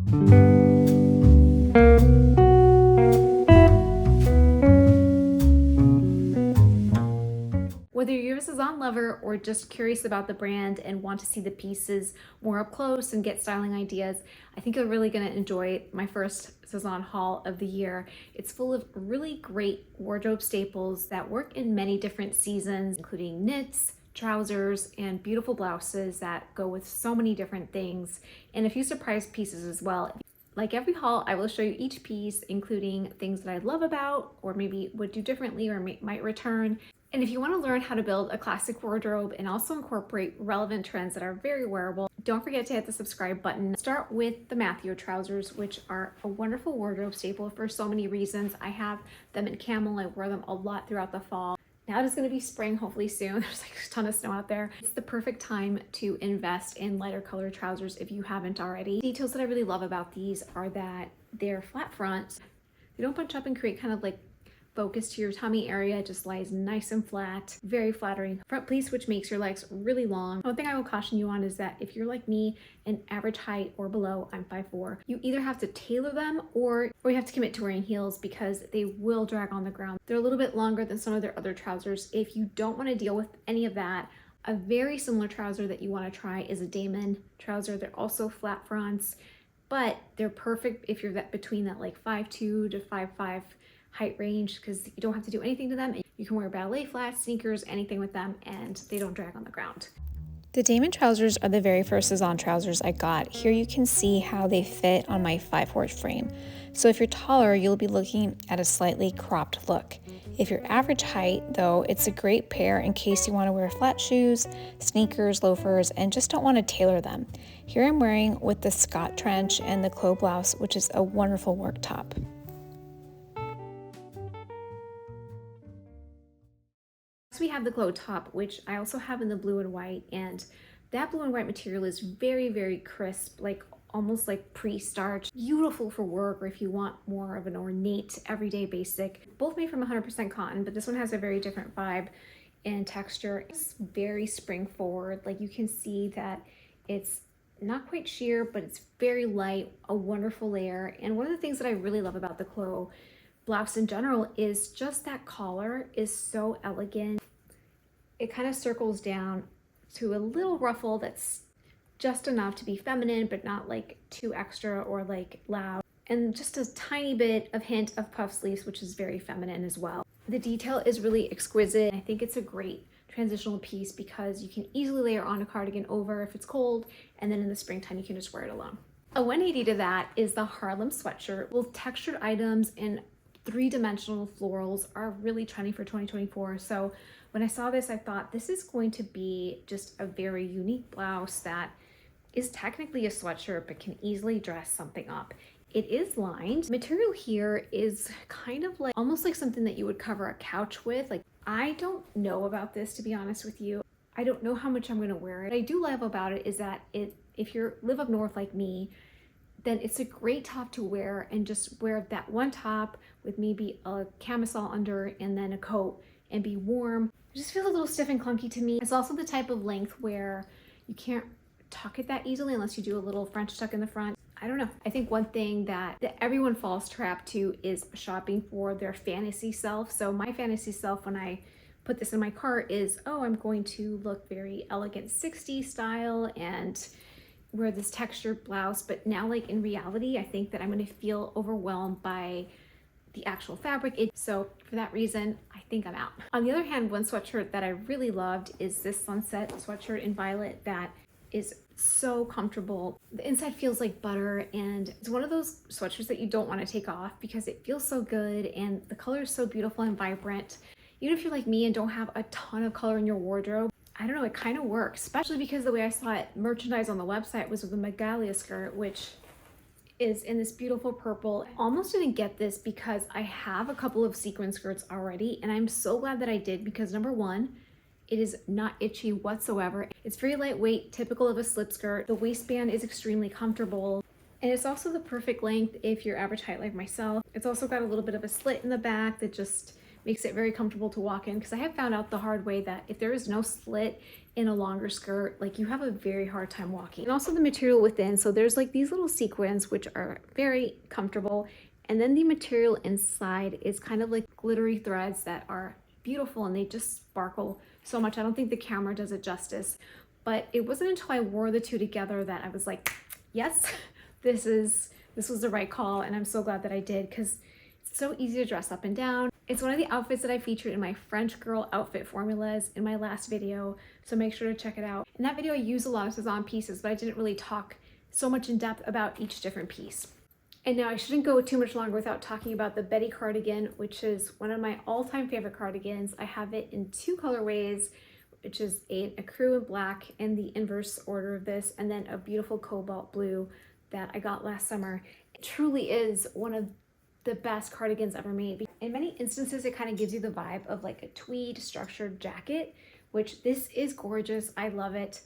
Whether you're a Sezane lover or just curious about the brand and want to see the pieces more up close and get styling ideas, I think you're really going to enjoy my first Sezane haul of the year. It's full of really great wardrobe staples that work in many different seasons, including knits, trousers, and beautiful blouses that go with so many different things, and a few surprise pieces as well. Like every haul, I will show you each piece, including things that I love about, or maybe would do differently or might return. And if you want to learn how to build a classic wardrobe and also incorporate relevant trends that are very wearable, don't forget to hit the subscribe button. Start with the Matthew trousers, which are a wonderful wardrobe staple for so many reasons. I have them in camel. I wear them a lot throughout the fall. Now it is going to be spring, hopefully soon. There's like a ton of snow out there. It's the perfect time to invest in lighter color trousers if you haven't already. Details that I really love about these are that they're flat front. They don't bunch up and create kind of like focus to your tummy area. It just lies nice and flat, very flattering front piece, which makes your legs really long. One thing I will caution you on is that if you're like me, an average height or below, I'm 5'4", you either have to tailor them or you have to commit to wearing heels because they will drag on the ground. They're a little bit longer than some of their other trousers. If you don't want to deal with any of that, a very similar trouser that you want to try is a Damon trouser. They're also flat fronts, but they're perfect if you're between that like 5'2" to 5'5" height range, because you don't have to do anything to them. You can wear ballet flats, sneakers, anything with them, and they don't drag on the ground. The Damon trousers are the very first Sezane trousers I got. Here you can see how they fit on my 5'4" frame. So if you're taller, you'll be looking at a slightly cropped look. If you're average height, though, it's a great pair in case you want to wear flat shoes, sneakers, loafers, and just don't want to tailor them. Here I'm wearing with the Scott trench and the Chlo blouse, which is a wonderful work top. We have the Chlo top, which I also have in the blue and white, and that blue and white material is very, very crisp, like almost like pre-starch, beautiful for work or if you want more of an ornate everyday basic. Both made from 100% cotton, but this one has a very different vibe and texture. It's very spring forward. Like you can see that it's not quite sheer, but it's very light, a wonderful layer. And one of the things that I really love about the Chlo blouse in general is just that collar is so elegant. It kind of circles down to a little ruffle that's just enough to be feminine, but not like too extra or like loud. And just a tiny bit of hint of puff sleeves, which is very feminine as well. The detail is really exquisite. I think it's a great transitional piece because you can easily layer on a cardigan over if it's cold, and then in the springtime you can just wear it alone. A 180 to that is the Harlem sweatshirt. Both textured items and three-dimensional florals are really trending for 2024. So when I saw this, I thought this is going to be just a very unique blouse that is technically a sweatshirt but can easily dress something up. It is lined. Material here is kind of like almost like something that you would cover a couch with. Like, I don't know about this, to be honest with you. I don't know how much I'm going to wear it. What I do love about it is that if you live up north like me, then it's a great top to wear and just wear that one top with maybe a camisole under and then a coat and be warm. It just feels a little stiff and clunky to me. It's also the type of length where you can't tuck it that easily unless you do a little French tuck in the front. I don't know. I think one thing that everyone falls trap to is shopping for their fantasy self. So my fantasy self when I put this in my cart is, oh, I'm going to look very elegant 60s style and wear this textured blouse. But now, like in reality, I think that I'm going to feel overwhelmed by the actual fabric. So for that reason, I think I'm out. On the other hand, one sweatshirt that I really loved is this sunset sweatshirt in violet that is so comfortable. The inside feels like butter, and it's one of those sweatshirts that you don't want to take off because it feels so good and the color is so beautiful and vibrant. Even if you're like me and don't have a ton of color in your wardrobe, I don't know, it kind of works, especially because the way I saw it merchandised on the website was with a Magalia skirt, which is in this beautiful purple. Almost didn't get this because I have a couple of sequin skirts already, and I'm so glad that I did because number one, it is not itchy whatsoever. It's very lightweight, typical of a slip skirt. The waistband is extremely comfortable, and it's also the perfect length if you're average height like myself. It's also got a little bit of a slit in the back that just makes it very comfortable to walk in, because I have found out the hard way that if there is no slit in a longer skirt, like you have a very hard time walking. And also the material within, so there's like these little sequins which are very comfortable, and then the material inside is kind of like glittery threads that are beautiful, and they just sparkle so much. I don't think the camera does it justice, but it wasn't until I wore the two together that I was like, yes, this was the right call, and I'm so glad that I did, because it's so easy to dress up and down. It's one of the outfits that I featured in my French girl outfit formulas in my last video, so make sure to check it out. In that video, I used a lot of Sezane pieces, but I didn't really talk so much in depth about each different piece. And now I shouldn't go too much longer without talking about the Betty cardigan, which is one of my all-time favorite cardigans. I have it in two colorways, which is a crew in black and the inverse order of this, and then a beautiful cobalt blue that I got last summer. It truly is one of the best cardigans ever made. In many instances, it kind of gives you the vibe of like a tweed structured jacket, which this is gorgeous. I love it,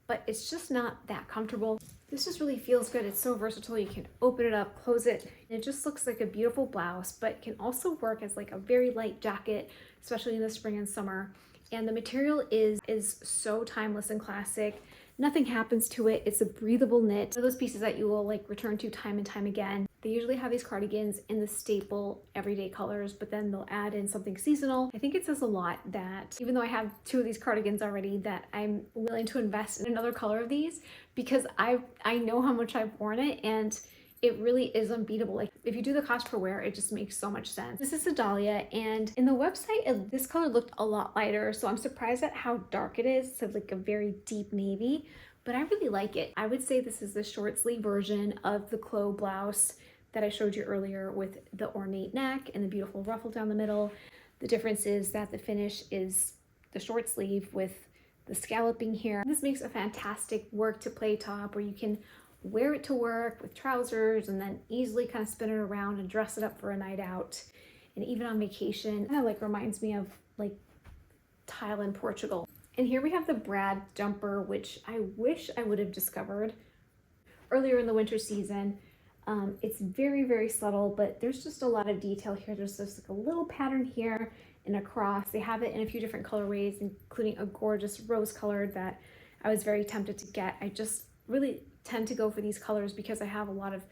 but it's just not that comfortable. This just really feels good. It's so versatile. You can open it up, close it. And it just looks like a beautiful blouse, but can also work as like a very light jacket, especially in the spring and summer. And the material is so timeless and classic. Nothing happens to it. It's a breathable knit. So those pieces that you will like return to time and time again. They usually have these cardigans in the staple everyday colors, but then they'll add in something seasonal. I think it says a lot that even though I have two of these cardigans already, that I'm willing to invest in another color of these, because I know how much I've worn it, and it really is unbeatable. Like if you do the cost per wear, it just makes so much sense. This is a Dahlia, and in the website, this color looked a lot lighter, so I'm surprised at how dark it is. It's like a very deep navy, but I really like it. I would say this is the short sleeve version of the Chlo blouse that I showed you earlier with the ornate neck and the beautiful ruffle down the middle. The difference is that the finish is the short sleeve with the scalloping here. This makes a fantastic work to play top, where you can wear it to work with trousers and then easily kind of spin it around and dress it up for a night out. And even on vacation, kind of like reminds me of like Thailand, Portugal. And here we have the Brad jumper, which I wish I would have discovered earlier in the winter season. It's very, very subtle, but there's just a lot of detail here. There's just like a little pattern here and across. They have it in a few different colorways, including a gorgeous rose colored that I was very tempted to get. I just really tend to go for these colors because I have a lot of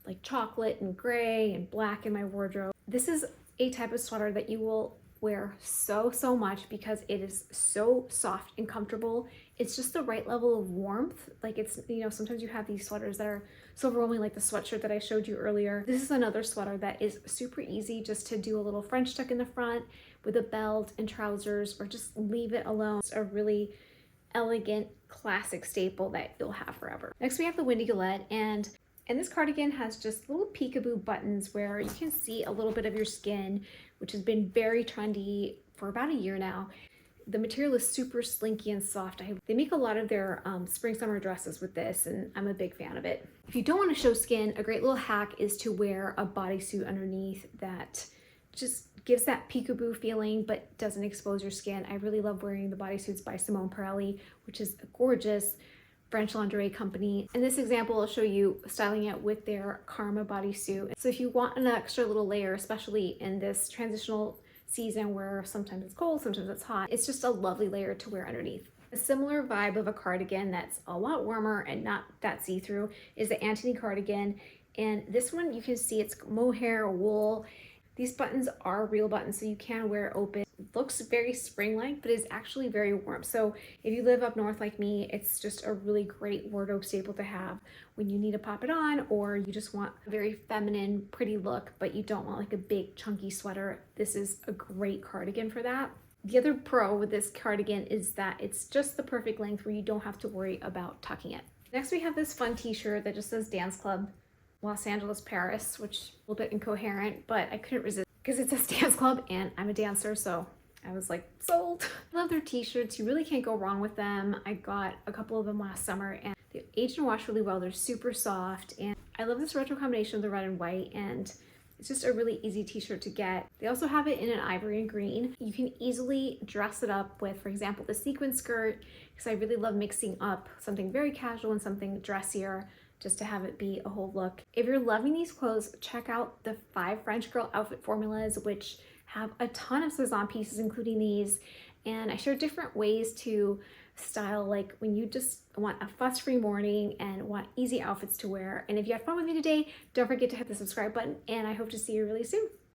like chocolate and gray and black in my wardrobe. This is a type of sweater that you will wear so much because it is so soft and comfortable. It's just the right level of warmth. Like it's, you know, sometimes you have these sweaters that are so overwhelming, like the sweatshirt that I showed you earlier. This is another sweater that is super easy just to do a little French tuck in the front with a belt and trousers, or just leave it alone. It's a really elegant classic staple that you'll have forever. Next we have the Windy Gillet, and this cardigan has just little peekaboo buttons where you can see a little bit of your skin, which has been very trendy for about a year now. The material is super slinky and soft. They make a lot of their spring summer dresses with this, and I'm a big fan of it. If you don't want to show skin, a great little hack is to wear a bodysuit underneath that just gives that peekaboo feeling but doesn't expose your skin. I really love wearing the bodysuits by Simone Pirelli, which is a gorgeous French lingerie company. In this example, I'll show you styling it with their Karma bodysuit. So if you want an extra little layer, especially in this transitional season where sometimes it's cold, sometimes it's hot, it's just a lovely layer to wear underneath. A similar vibe of a cardigan that's a lot warmer and not that see-through is the Antony Cardigan. And this one, you can see it's mohair, wool. These buttons are real buttons, so you can wear it open. It looks very spring-like, but is actually very warm. So if you live up north like me, it's just a really great wardrobe staple to have when you need to pop it on, or you just want a very feminine, pretty look, but you don't want like a big chunky sweater. This is a great cardigan for that. The other pro with this cardigan is that it's just the perfect length where you don't have to worry about tucking it. Next, we have this fun t-shirt that just says Dance Club Los Angeles, Paris, which is a little bit incoherent, but I couldn't resist because it says Dance Club and I'm a dancer, so I was like, sold. I love their t-shirts. You really can't go wrong with them. I got a couple of them last summer and they aged and washed really well. They're super soft, and I love this retro combination of the red and white, and it's just a really easy t-shirt to get. They also have it in an ivory and green. You can easily dress it up with, for example, the sequin skirt, because I really love mixing up something very casual and something dressier, just to have it be a whole look. If you're loving these clothes, check out the 5 French girl outfit formulas, which have a ton of Sezane pieces, including these, and I share different ways to style, like when you just want a fuss-free morning and want easy outfits to wear. And if you had fun with me today, don't forget to hit the subscribe button, and I hope to see you really soon.